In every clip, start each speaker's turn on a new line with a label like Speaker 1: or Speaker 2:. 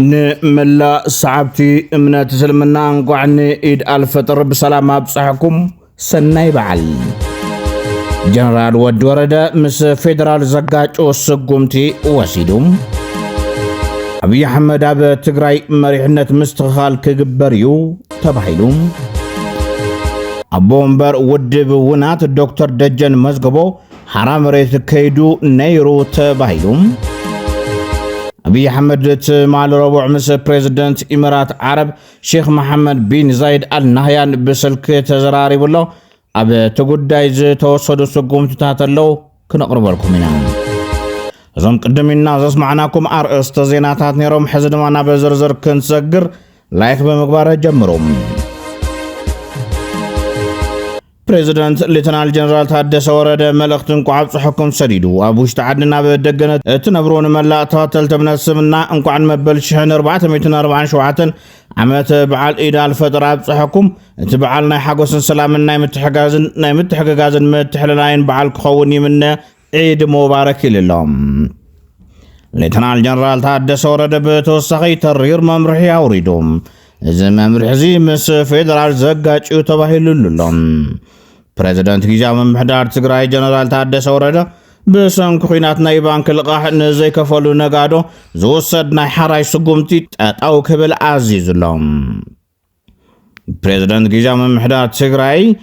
Speaker 1: نملا صعبتي امنا تسلمنا انقعني ايد الفطر بسلام ابصحكم سناي بعل جنرال ود ورده مس فيدرال زقاچو سقومتي وسيدوم ابي احمد اب تግራይ مريحነት مستخال كغبريو تبايلوم ابومبر ودب ونات دكتور دجن مزغبو حرام ريت كيدو نيرو تبايلوم أبي أحمد مال ربع مس بريزيدنت إمارات عرب شيخ محمد بن زايد آل نهيان بسلك تزراري بالله أبي تقول دايز توصد سقوم تتاتلو كنقرب لكم هنا زم قدمنا زس معناكم أرأس تزيناتات نيروم حزن معنا بزرزر كنسجر لايك بمقبارة جمروم بريزيدنت ليتنال جنرال تحدث ورده ملختن قعب حكم سديدو ابوش تعدنا بدغنت تنبرون ملا توتل تمنسمنا انقعن مبل شهن 447 عمت بعال عيد الفطر ابصحكم تبعالنا حقوس سلامنا متحغازن متحللاين بعال كخوني من عيد مبارك للهم ليتنال جنرال تحدث ورده بتوسخي ترير ممرحي اوريدوم إذا ممرحزي مس فيدرال زقاچو تباهلللهم بريزيدنت جيجام محدار تግራይ جنرال تحدث ورده بسنك خيناتنا يبانك لقاح نزي كفلو نغادو زوسدنا حراي سقومتي تاو كبل عزيز لهم بريزيدنت جيجام محدار تግራይ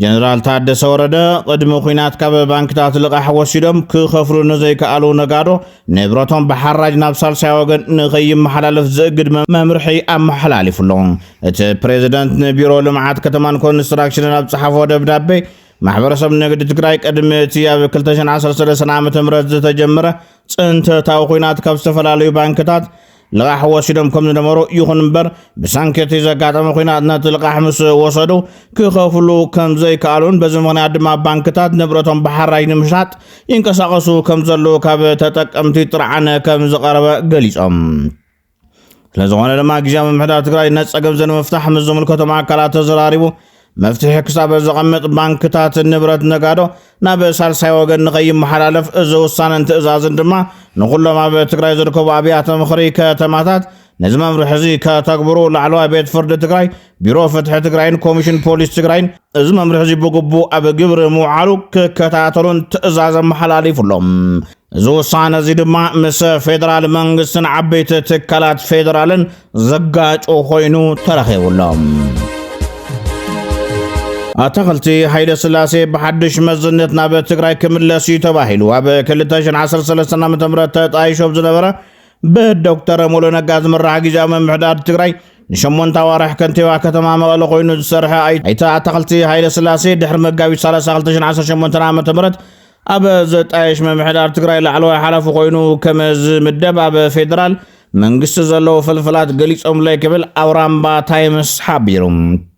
Speaker 1: جنرال تحدث ورده قدم خينات كاب بانكتات لقاح وسيدم كخفرو نزي كالو نغادو نبرتهم بحراج نابسال ساوغن نغيم محلالف زقد ممرحي ام محلالف لهم ات بريزيدنت نبيرو لمعات كتمان كونستراكشن ابصحفو دبدابي محبرسب نقد تግራይ قدم تياب 2013 عام تمرز تجمره صنت تاو خينات كاب استفلاليو بانكتات لقاح وسيدم كم نمرو يخون بر بسانكت زقاتم خيناتنا تلقاح مس وسدو كخفلو كم زي كالون بزمن عدما بانكتات نبرتهم بحراي نمشات ينقسقسو كم زلو كاب تطقمتي طرعنا كم زقرب غليصم لزغونه لما جام محدات تግራይ نصقب زن مفتاح مزمل كتما كلات تزراريبو مفتاح حساب زقمط بانكتات نبرت نغادو ناب سالساي وغن نقيم محلالف ازوسان تزازن دما نقولوا ما بتግራይ زركو ابيات مخري كتماتات نزم امرحزي كتكبرو لعلوا بيت فرد تግራይ بيرو فتح تግራይን كوميشن بوليس تግራይን ازم امرحزي بغبو اب غبر موعلو كتاتلون تزاز محلاليفلهم زوسان زي دما مس فيدرال منغستن عبيت تكالات فيدرالن زقاچو خوينو ترخيولهم أتقلتي هيدا سلاسي بحدش مزنتنا بتግራይ كملسي تباهلو اب 2013 عام تمرت طايشوب زنبره بالدكتور مولو نغاز مرح جام محدار تግራይ نشمون توارح كنتيوا كتما مقل خوينو زسرح ايتا أتقلتي هيدا سلاسي دحر مغاوي 2018 عام تمرت اب زطايش محدار تግራይ لعلو حلف خوينو كمز مدب اب فيدرال منغست زلو فلفلات غليصوم لاي كبل اورامبا تايمس حبيروم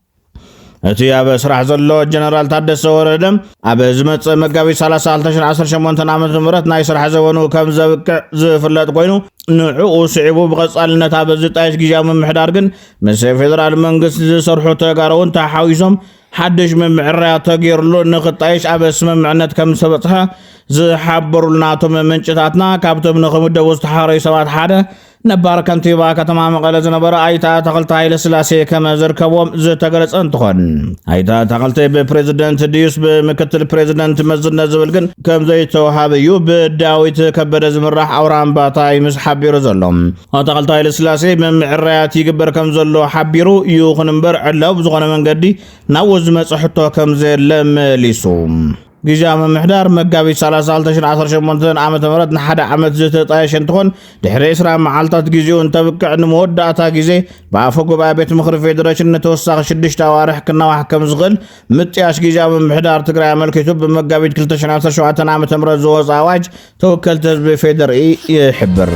Speaker 1: اتي اب سراح زلو جنرال تحدث ورده اب زمص مغاوي 2018 عام تمرت ناي سراح زونو كم زبق زفلط كوينو نعو صعبو بقصالنت اب زطايش جيجام محدار كن مس فيدرال منغست زسرحو تغارون تحاويسوم حدش من معريا تغيرلو نقطايش اب سممعنت كم سبطها زحبرلناتو منچتاتنا كابتم نخمدو وستحاري سبات حدا نبار كنتيبا كتما مقاله زنبر ايتا تقلت هايل سلاسي كما زركبوم زتغلص انتخون ايتا تقلت ببريزيدنت ديوس بمكتل بريزيدنت مزنا زبلكن كم زي توهابيو بداويت كبد زمراح اورام باطاي مس حبيرو زلوم تقلت هايل سلاسي بمعريات يغبر كم زلو حبيرو يخنبر علو بزغونه منغدي ناوز مصحتو كم زي لمليسوم جيجام محدار مغاوي 2018 عام تمرت نحد عمت زتطايش انتكون دحر اسرا معالطات غيزيو انتبقع نموداتا غيزي بافقو بابيت مخر فيدريشن نتوسخ 6 توارح كنا وحكم زغل متياش جيجام محدار تግራይ ملكيتو بمغاوي 2017 عام تمرت زوز اواج توكلت بفيدر يحبر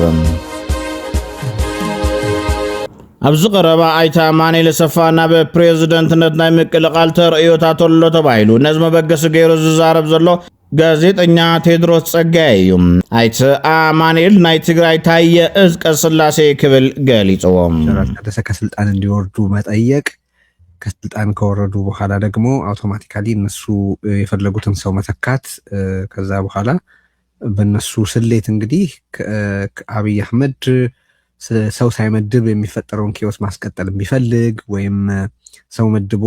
Speaker 1: ابز قربا ايتا ماني لسفانا ببريزيدنت نتناي مقلقال تريوتاتولو تبايلو نزم بغس غيرو زارب زلو ጋዜጠኛ ቴድሮስ ጸጋዬም አይተ አማኑኤል ናይ ትግራይ ታየ እዝቀ ስላሴ ክብል ገሊጾም
Speaker 2: ከስልጣን እንዲወርዱ መጠየቅ ከስልጣን ከወረዱ በኋላ ደግሞ አውቶማቲካሊ እነሱ የፈለጉትን ሰው መተካት ከዛ በኋላ በእነሱ ስሌት እንግዲህ አብይ አህመድ ሰው ሳይመድብ የሚፈጠረውን ኬዎስ ማስቀጠል ቢፈልግ ወይም ሰው መድቦ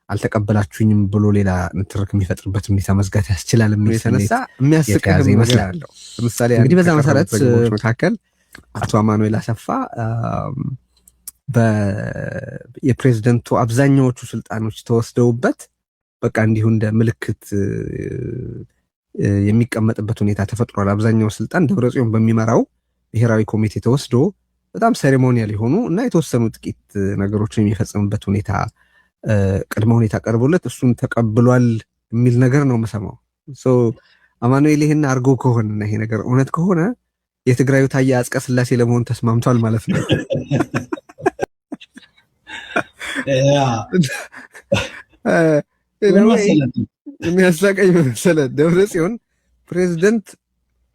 Speaker 2: አልተቀበላችሁኝም ብሎ ሌላ ንትርክ የሚፈጥርበት ሁኔታ መዝጋት ያስችላል የሚል የተነሳ የሚያስቀር ይመስላል። ለምሳሌ እንግዲህ በዛ መሰረት መካከል አቶ አማኑኤል አሰፋ የፕሬዝደንቱ አብዛኛዎቹ ስልጣኖች ተወስደውበት በቃ እንዲሁ እንደ ምልክት የሚቀመጥበት ሁኔታ ተፈጥሯል። አብዛኛው ስልጣን ደብረጽዮን በሚመራው ብሔራዊ ኮሚቴ ተወስዶ በጣም ሴሬሞኒያል የሆኑ እና የተወሰኑ ጥቂት ነገሮችን የሚፈጽምበት ሁኔታ ቅድመ ሁኔታ ቀርቦለት እሱን ተቀብሏል የሚል ነገር ነው የምሰማው። አማኑኤል ይሄን አርጎ ከሆነ ይሄ ነገር እውነት ከሆነ የትግራዩ ታዬ አጽቀ ሥላሴ ለመሆን ተስማምቷል ማለት ነው። የሚያሳቀኝ መሰለህ ደብረጽዮን ፕሬዝደንት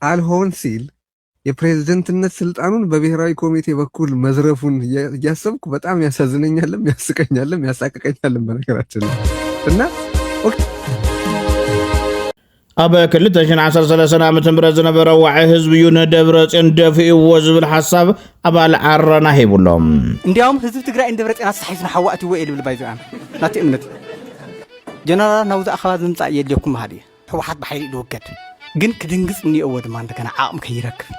Speaker 2: አልሆን ሲል የፕሬዝደንትነት ስልጣኑን በብሔራዊ ኮሚቴ በኩል መዝረፉን እያሰብኩ በጣም ያሳዝነኛልም ያስቀኛልም ያሳቀቀኛልም በነገራችን እና
Speaker 1: ኣብ 2013 ዓመተ ምህረት ዝነበረ ዋዕይ ህዝቢ እዩ ንደብረጽዮን ደፊእዎ ዝብል ሓሳብ ኣባል ዓረና ሂቡሎም።
Speaker 3: እንዲያውም ህዝቢ ትግራይ እንደብረጽዮን ኣስሓይስና ሓዋእትዎ ኢሉ ብል ባይዘ ናቲ እምነት ጀነራል ናውዛ ኣኸባቢ ምምፃእ የድልየኩም ባህል እዩ ህወሓት ብሓይሊ ይወገድ ግን ክድንግፅ እኒአዎ ድማ እንደገና ዓቕም ከይረክብ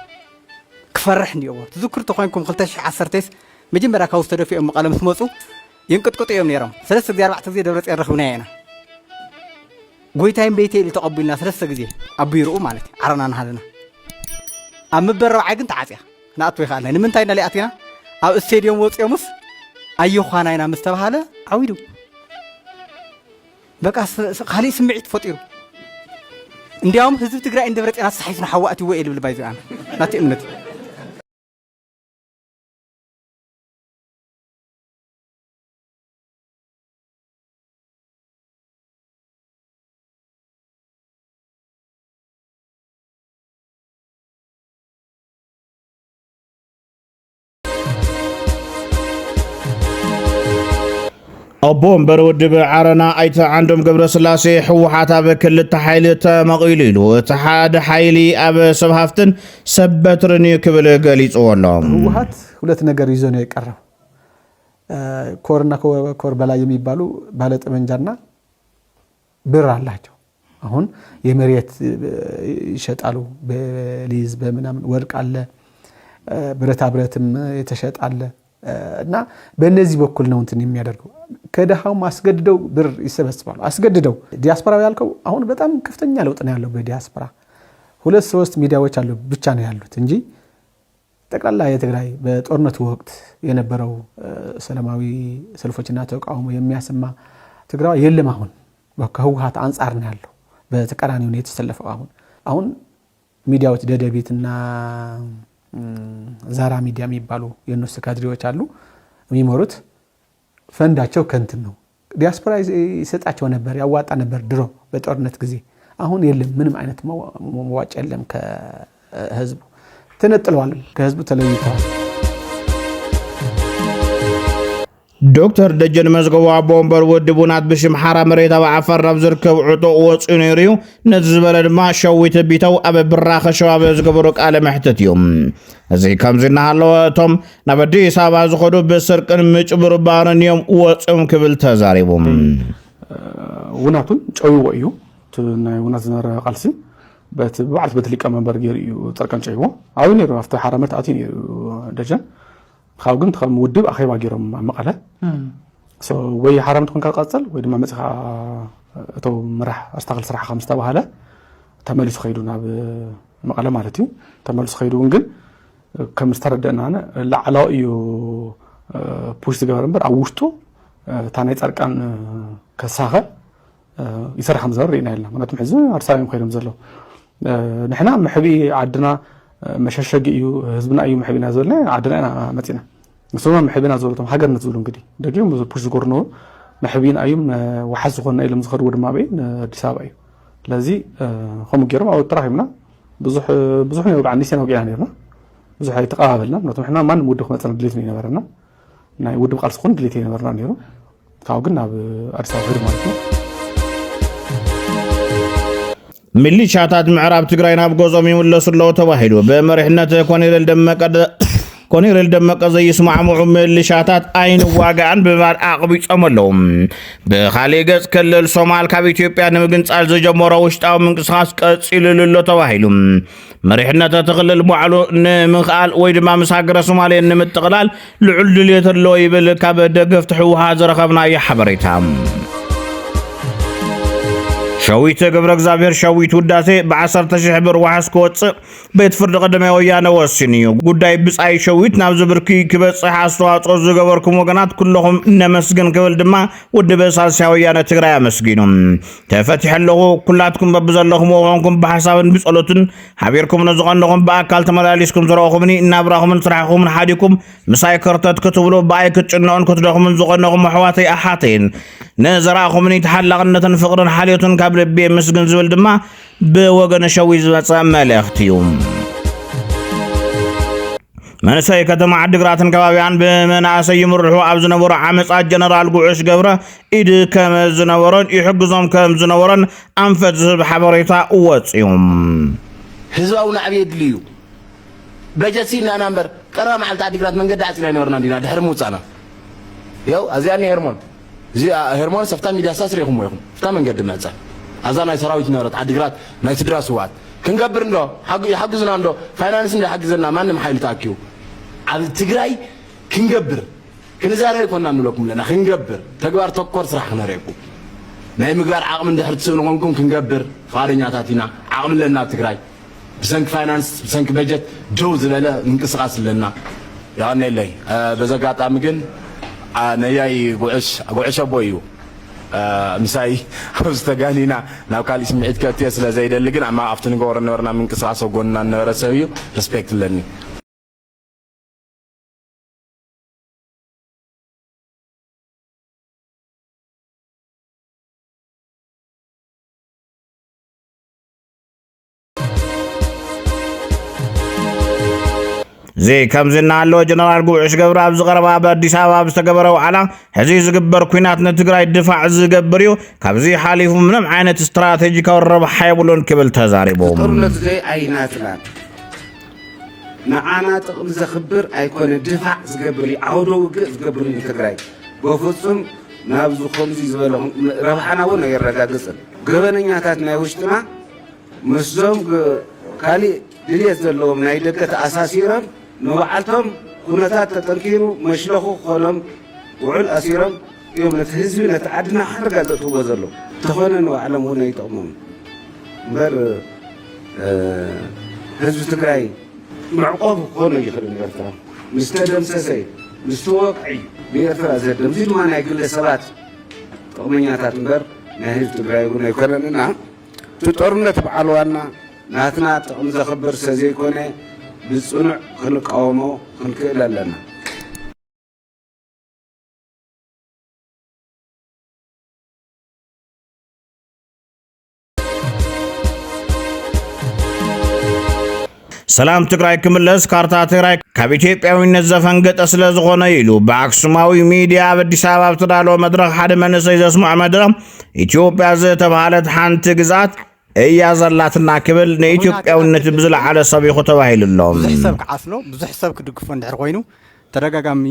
Speaker 3: ክፈርሕ እኒአዎ ትዝክር ተኮይንኩም 2010 መጀመርያ ካብ ዝተደፊኦም መቐለ ምስ መፁ ይንቅጥቅጡ እዮም ነይሮም 3 ጊዜ 4 ጊዜ ደብረጽዮን ረኽብና ኢና ጎይታይን ቤቴ ኢሉ ተቐቢልና 3 ጊዜ ኣቢሩኡ ማለት እዩ ዓረና ናሃለና ኣብ ምበል ረብዓይ ግን ተዓፅያ ንኣትወ ይኽኣልና ንምንታይ ናሊኣትና ኣብ ስቴድዮም ወፂኦምስ ኣየኳና ኢና ምስ ተባሃለ ዓዊዱ በቃ ካሊእ ስምዒት ፈጢሩ እንዲያውም ህዝቢ ትግራይ እንደብረጽዮን ኣስሓይስና ሓዋእትዎ ኢሉ ብል ባይዘ ናቲ እምነት
Speaker 1: أبو برود بعرنا أيت عندهم قبل سلاسي حوحات أب كل تحيل تمقيليلو تحاد حيلي أب سبهافتن سبترني قبل قليل أولهم
Speaker 4: حوحات ሁለት ነገር ይዞ ነው የቀረው ኮርና ኮር በላይ የሚባሉ ባለጥ መንጃና ብር አላቸው። አሁን የመሬት ይሸጣሉ በሊዝ በመናምን ወርቅ አለ ብረታ ብረትም የተሸጣለ እና በእነዚህ በኩል ነው እንትን የሚያደርገው ከደሃው ማስገድደው ብር ይሰበስባሉ አስገድደው ዲያስፖራው ያልከው አሁን በጣም ከፍተኛ ለውጥ ነው ያለው በዲያስፖራ 2-3 ሚዲያዎች አሉ ብቻ ነው ያሉት እንጂ ጠቅላላ የትግራይ በጦርነቱ ወቅት የነበረው ሰላማዊ ሰልፎችና ተቃውሞ የሚያሰማ ትግራይ የለም አሁን ከህወሓት አንፃር ነው ያለው በተቀራኒው ነው የተሰለፈው አሁን ሚዲያዎች ደደቢትና ዛራ ሚዲያ የሚባሉ የነሱ ካድሬዎች አሉ የሚመሩት ፈንዳቸው ከንት ነው ዲያስፖራ ይሰጣቸው ነበር ያዋጣ ነበር ድሮ በጦርነት ጊዜ አሁን የለም ምንም አይነት መዋጫ የለም ከህዝቡ ተነጥለዋል ከህዝቡ ተለይተዋል
Speaker 1: ዶክተር ደጀን መዝገቡ አቦ ወንበር ወድቡናት ብሽም ሓራ መሬት ኣብ ዓፋር ናብ ዝርከብ ዕጡቕ ወፂኡ ነይሩ እዩ ነዚ ዝበለ ድማ ሸዊት ቢተው ኣብ ብራኸ ሸባብ ዝገበሩ ቃለ መሕተት እዮም እዚ ከምዚ እናሃለወ እቶም ናብ ኣዲስ ኣበባ ዝኸዱ ብስርቅን ምጭብርባርን እዮም ወፂኦም ክብል ተዛሪቦም
Speaker 5: ውናቱን ጨዊዎ እዩ ናይ ውናት ዝነበረ ቃልሲ በዓልቲ ቤት ሊቀመንበር ገይሩ እዩ ፀርቀን ጨዊዎ ኣብኡ ነይሩ ኣብቲ ሓራ መሬት ኣትዩ ነይሩ ደጀን خاو قمت خم ودب أخي واجرهم مقالة وي حرام تكون كقصل ويد ما مسخ تو مرح أستغل صراحة 5 وهلا تملس خيرنا بمقالة مالتي تملس خيرون جن كم استردنا أنا لا علاقيو بوست جبرنبر أوشتو تاني تركان كساخة يصير حمزة رينا لنا ما تمحزو أرسالهم خير مزلو نحنا محبي عدنا مشاشقيو حزبنا ايو محبينا زولنا عدنا انا متينا مسوما محبينا زولتهم حاجرنا زولو እንግዲህ ደጊም ብዙ ፑሽ ጎርኖ محبين ايوم وحز ሆነ ኢለም ዝኸዱ ድማ በይ አዲስ አበባ እዩ ለዚ ከም ገይሮም አው ጥራሂምና ብዙሕ ነው ባንዲ ሰነው ጊያና ነርና ብዙሕ አይተቃባበልና ነቶም احنا ማን ወድኹ መፀን ድሌት ነው ነበርና ናይ ወድ ቃልስ ኾን ድሌት ነበርና ነይሩ ታው ግን ኣብ አዲስ አበባ ሄድ ማለት ነው
Speaker 1: ሚሊሻታት ምዕራብ ትግራይ ናብ ጎዞም ይመለሱ ለው ተባሂሉ በመሪሕነት ኮሎኔል ደመቀ ኮሎኔል ደመቀ ዘይስማዕምዑ ምልሻታት አይን ዋጋን ብማል አቅቢ ጸመለውም በኻሌ ገጽ ክልል ሶማል ካብ ኢትዮጵያ ንምግንጻል ዘጀመረው ውሽጣዊ ምንቅስቃስ ቀጽልልሎ ተባሂሉ መሪሕነት ተክልል ሙዓሉ ንምኽኣል ወይ ድማ መሳገረ ሶማሌ ንምጥቅላል ልዑል ድልየት ኣሎ ይብል ካብ ደገፍቲ ህወሓት ዘረኸብናዮ ሓበሬታ ሸዊት ገብረ እግዚአብሔር ሸዊት ውዳሴ በ10,000 ብር ዋሕስ ክወፅእ ቤት ፍርዲ ቀዳማይ ወያነ ወሲኑ እዩ ጉዳይ ብጻይ ሸዊት ናብ ዝብርኪ ክበጽሕ ኣስተዋጽኦ ዝገበርኩም ወገናት ኩለኹም ነመስግን ክብል ድማ ውድብ ሳልሳይ ወያነ ትግራይ ኣመስጊኑ ተፈቲሕ ኣለኹ ኩላትኩም በብዘለኹም ወንኩም ብሓሳብን ብጸሎትን ሓቢርኩም ንዝቐንኹም በኣካል ተመላሊስኩም ዝረኸኹምኒ እናብራኹምን ስራሕኹምን ሓዲኩም ምሳይ ከርተት ክትብሉ በኣይ ክትጭነኡን ክትደኽሙን ዝቐንኹም ኣሕዋተይ ኣሓተይን ነዘራኹምኒ ተሓላቕነትን ፍቕርን ሓልዮትን ካብ ልቤ ምስግን ዝብል ድማ ብወገነ ሸዊት ዝመጽእ መልእኽቲ እዩ መንእሰይ ከተማ ዓዲግራትን ከባቢያን ብመናእሰይ ይምርሑ ኣብ ዝነበሩ ዓመጻት ጀነራል ጉዑሽ ገብረ ኢድ ከም ዝነበረን ይሕግዞም ከም ዝነበረን ኣንፈት ዝህብ ሓበሬታ ወፂኡ
Speaker 6: ህዝባዊ ናዕብየ ድልዩ በጀት ሲና ናምበር ቀረባ መዓልቲ ዓዲግራት መንገዲ ዓፂና ይነበርና ዲና ድሕሪ ምውፃእና ያው ኣዝያኒ ሄርሞን እዚ ሄርሞን ሰፍታ ሚድያ ሳስሪኹም ወይኹም ፍታ መንገዲ መጻ ኣዛ ናይ ሰራዊት ነበረት ዓዲግራት ናይ ትድራ ስዋት ክንገብር እንዶ ይሓግዙና እንዶ ፋይናንስ እንዶ ይሓግዘና ማንም ሓይሉ ተኣኪቡ ኣብ ትግራይ ክንገብር ክንዛረብ ይኮንና ንብለኩም ለና ክንገብር ተግባር ተኮር ስራሕ ክነርእየኩም ናይ ምግባር ዓቕሚ እንድሕር ትስእኑ ኮንኩም ክንገብር ፈቃደኛታት ኢና ዓቕሚ ለና ኣብ ትግራይ ብሰንኪ ፋይናንስ ብሰንኪ በጀት ደው ዝበለ ምንቅስቃስ ኣለና ያኔለይ በዚ ኣጋጣሚ ግን ነያይ ጉዕሽ ኣቦ እዩ ምሳይ ኣብ ዝተጋኒና ናብ ካሊእ ስምዒት ከትየ ስለ ዘይደሊ ግን ኣብቲ ንገብሮ ነበርና ምንቅስቃስ ጎንና ነበረ ሰብ እዩ ሬስፔክት ኣለኒ زي كم زنا له جنرال قوعش قبر أبز غربا بأديس أبا بستقبروا على هزي زقبر كوينات نتقرأ الدفاع زقبريو كابزي حاليف منهم عينة استراتيجي كورب حيبولون قبل تزاربهم
Speaker 7: طرلت زي عينات لان معانا تقل زخبر أيكون الدفاع زقبري عودو زقبري نتقرأ بوفصم نابزو خمزي زبالهم ربحنا ونا يرقا قصر قبنا نياتاتنا وشتنا مسلم كالي دليس دلهم نايدكة أساسيرا نوعلتهم كنتات تتركينو مشلخو خولم وعل أسيرم يوم نتهزبي نتعدنا حرقة تتوبزلو تخونا نوعلم هنا يتأمون بر حزب تقرأي معقوب خونا يخلون يرترا مستدم ساسي مستوقعي بيرترا زدم زيد ما نايقل لسبات تأمينياتات مبر نهيز تقرأي هنا يكرننا تطورنا تبعالوانا ناتنا تقوم زخبر سزي كونه بالصنع خنقاومو خنكيل لنا
Speaker 1: سلام تقرأي كملس كارتا تقرأي ካብ ኢትዮጵያዊነት ዘፈንገጠ ስለ ዝኾነ ኢሉ በአክሱማዊ ሚዲያ በአዲስ አበባ በተዳለው መድረክ ሓደ መንእሰይ ዘስሙዕ መድረክ ኢትዮጵያ ዝተባሃለት ሓንቲ ግዛት እያዘላትና ክብል ንኢትዮጵያውነት ብዝለዓለ ሰቢኹ ተባሂሉሎም
Speaker 3: ብዙሕ ሰብ ክዓስሎ ብዙሕ ሰብ ክድግፎ እንድሕር ኮይኑ ተደጋጋሚ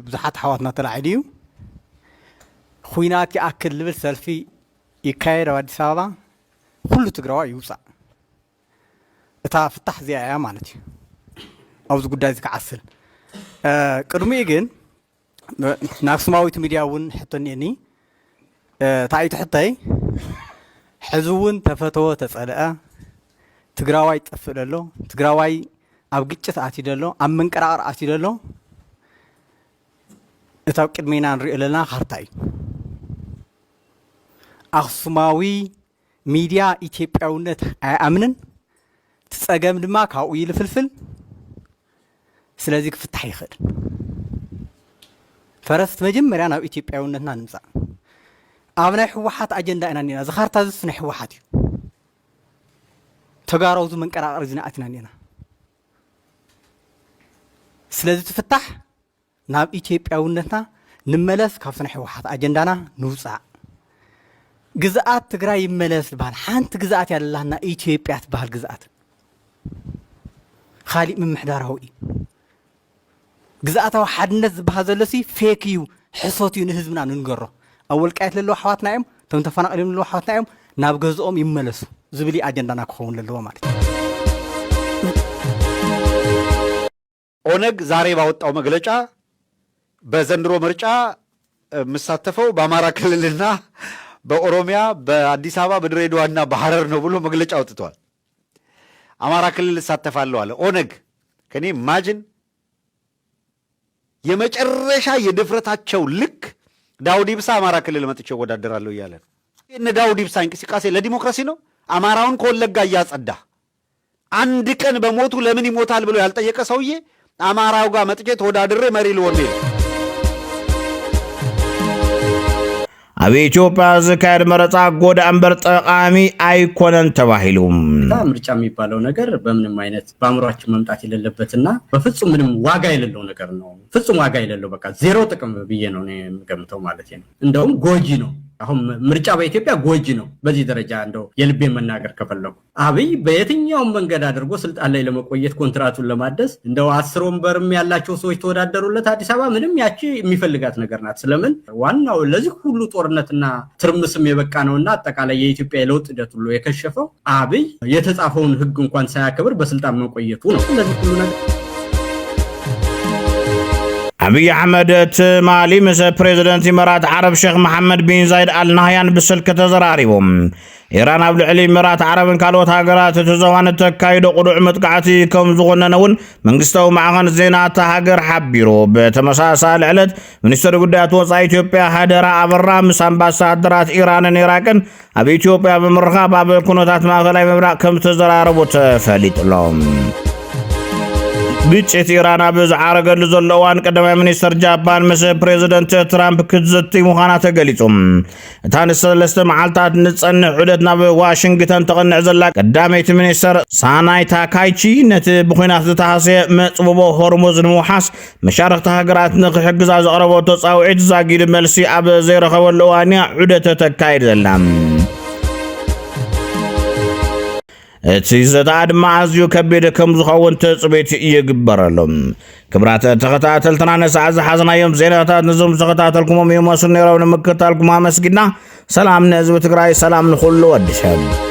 Speaker 3: ብዙሓት ሓዋትና ተላዒሉ እዩ ኩናት ይኣክል ልብል ሰልፊ ይካየድ ኣብ ኣዲስ ኣበባ ኩሉ ትግራዋይ ይውፃእ እታ ፍታሕ እዚኣ እያ ማለት እዩ ኣብዚ ጉዳይ እዚ ክዓስል ቅድሚኡ ግን ንኣክሱማዊት ሚድያ እውን ሕቶ እኒአኒ ታይቱ ሕተይ ሕዚ እውን ተፈተወ ተፀልአ ትግራዋይ ጠፍእ ደሎ ትግራዋይ ኣብ ግጭት ኣትዩ ደሎ ኣብ መንቀራቕር ኣትዩ ደሎ እታ ቅድሜና ንሪኦ ዘለና ካርታ እዩ ኣክሱማዊ ሚድያ ኢትዮጵያውነት ኣይኣምንን ትፀገም ድማ ካብኡ ይልፍልፍል ስለዚ ክፍታሕ ይኽእል ፈረስት መጀመርያ ናብ ኢትዮጵያውነትና ንምፃእ ኣብ ናይ ሕወሓት ኣጀንዳ ኢና ኒና እዚ ካርታ እዚ ናይ ሕወሓት እዩ ተጋሩ ዝ መንቀራቐር ዚና ኣትና ኒና ስለዚ ትፍታሕ ናብ ኢትዮጵያውነትና ንመለስ ካብ ናይ ሕወሓት ኣጀንዳና ንውፃእ ግዛኣት ትግራይ ይመለስ ዝበሃል ሓንቲ ግዛኣት ያለላና ኢትዮጵያ ትበሃል ግዛኣት ካሊእ ምምሕዳራዊ እዩ ግዛኣታዊ ሓድነት ዝበሃል ዘሎሲ ፌክ እዩ ሕሶት እዩ ንህዝብና ንንገሮ ኣብ ወልቃይት ለለዉ ኣሕዋትና እዮም እቶም ተፈናቒሎም ለለዉ ኣሕዋትና እዮም ናብ ገዝኦም ይመለሱ ዝብል ኣጀንዳና ክኸውን ለለዎ ማለት እዩ
Speaker 8: ኦነግ ዛሬ ባወጣው መግለጫ በዘንድሮ ምርጫ መሳተፈው በአማራ ክልልና በኦሮሚያ በአዲስ አበባ በድሬዳዋና በሐረር ነው ብሎ መግለጫ አውጥቷል። አማራ ክልል ተሳተፋለሁ አለ ኦነግ። ከኔ ማጅን የመጨረሻ የድፍረታቸው ልክ ዳውድ ኢብሳ አማራ ክልል መጥቼ ወዳደራለሁ እያለ ነው። እነ ዳውድ ኢብሳ እንቅስቃሴ ለዲሞክራሲ ነው። አማራውን ከወለጋ እያጸዳ አንድ ቀን በሞቱ ለምን ይሞታል ብሎ ያልጠየቀ ሰውዬ አማራው ጋር መጥቼ ተወዳድሬ መሪ ልሆን ነው።
Speaker 1: ኣብ ኢትዮጵያ ዝካየድ መረፃ ጎዳ እምበር ጠቃሚ አይኮነን ተባሂሉ
Speaker 9: ምርጫ የሚባለው ነገር በምንም አይነት በአእምሯችን መምጣት የሌለበትና በፍጹም ምንም ዋጋ የሌለው ነገር ነው። ፍጹም ዋጋ የሌለው በቃ ዜሮ ጥቅም ብዬ ነው የምገምተው ማለት ነው። እንደውም ጎጂ ነው። አሁን ምርጫ በኢትዮጵያ ጎጂ ነው። በዚህ ደረጃ እንደው የልቤን መናገር ከፈለኩ አብይ በየትኛውም መንገድ አድርጎ ስልጣን ላይ ለመቆየት ኮንትራቱን ለማደስ እንደው 10 ወንበርም ያላቸው ሰዎች ተወዳደሩለት አዲስ አበባ ምንም ያቺ የሚፈልጋት ነገር ናት። ስለምን ዋናው ለዚህ ሁሉ ጦርነትና ትርምስም የበቃ ነውና አጠቃላይ የኢትዮጵያ የለውጥ ሂደት ሁሉ የከሸፈው አብይ የተጻፈውን ህግ እንኳን ሳያከብር በስልጣን መቆየቱ ነው። ስለዚህ ሁሉ ነገር
Speaker 1: أبي أحمد تمالي مس بريزيدنت إمارات عرب شيخ محمد بن زايد آل نهيان بسلك تزراريبهم إيران أبل علي إمارات عرب كالوت هاجرات تزوان التكايد قدوع متقعتي كم زغننون من قستو معهن زينات هاجر حبيرو بتمساسا العلت من قدات وصا إثيوبيا هادرا أبرا مسامباسادرات إيران إيراكن أبي إثيوبيا بمرخاب أبي كنوتات ماغلاي مبرا كم تزراربو تفليت لهم ግጭት ኢራን ኣብ ዝዓረገሉ ዘሎ እዋን ቀዳማይ ሚኒስትር ጃፓን ምስ ፕሬዚደንት ትራምፕ ክትዝቲ ምዃና ተገሊጹ። እታ ንሰለስተ መዓልታት ንጸንሕ ዑደት ናብ ዋሽንግተን ተቐንዕ ዘላ ቀዳመይቲ ሚኒስትር ሳናይ ታካይቺ ነቲ ብኹናት ዝተሃሰየ መፅበቦ ሆርሙዝ ንምውሓስ መሻርክቲ ሃገራት ንክሕግዛ ዘቕረበቶ ፃውዒት ዛጊድ መልሲ ኣብ ዘይረኸበሉ እዋን ዑደት ተካይድ ዘላ እቲ ዘታድ ማዕዝዩ ከቢድ ከም ዝኸውን ተፅቤት ይግበረሎም። ክብራት ተኸታተልትና ነሰዓት ዝሓዝናዮም ዜናታት ንዞም ዝተኸታተልኩሞም ይመስሉ ነይሮም። ንምክትታልኩም ኣመስጊድና ሰላም ንህዝቢ ትግራይ፣ ሰላም ንኹሉ ወዲ ሰብ።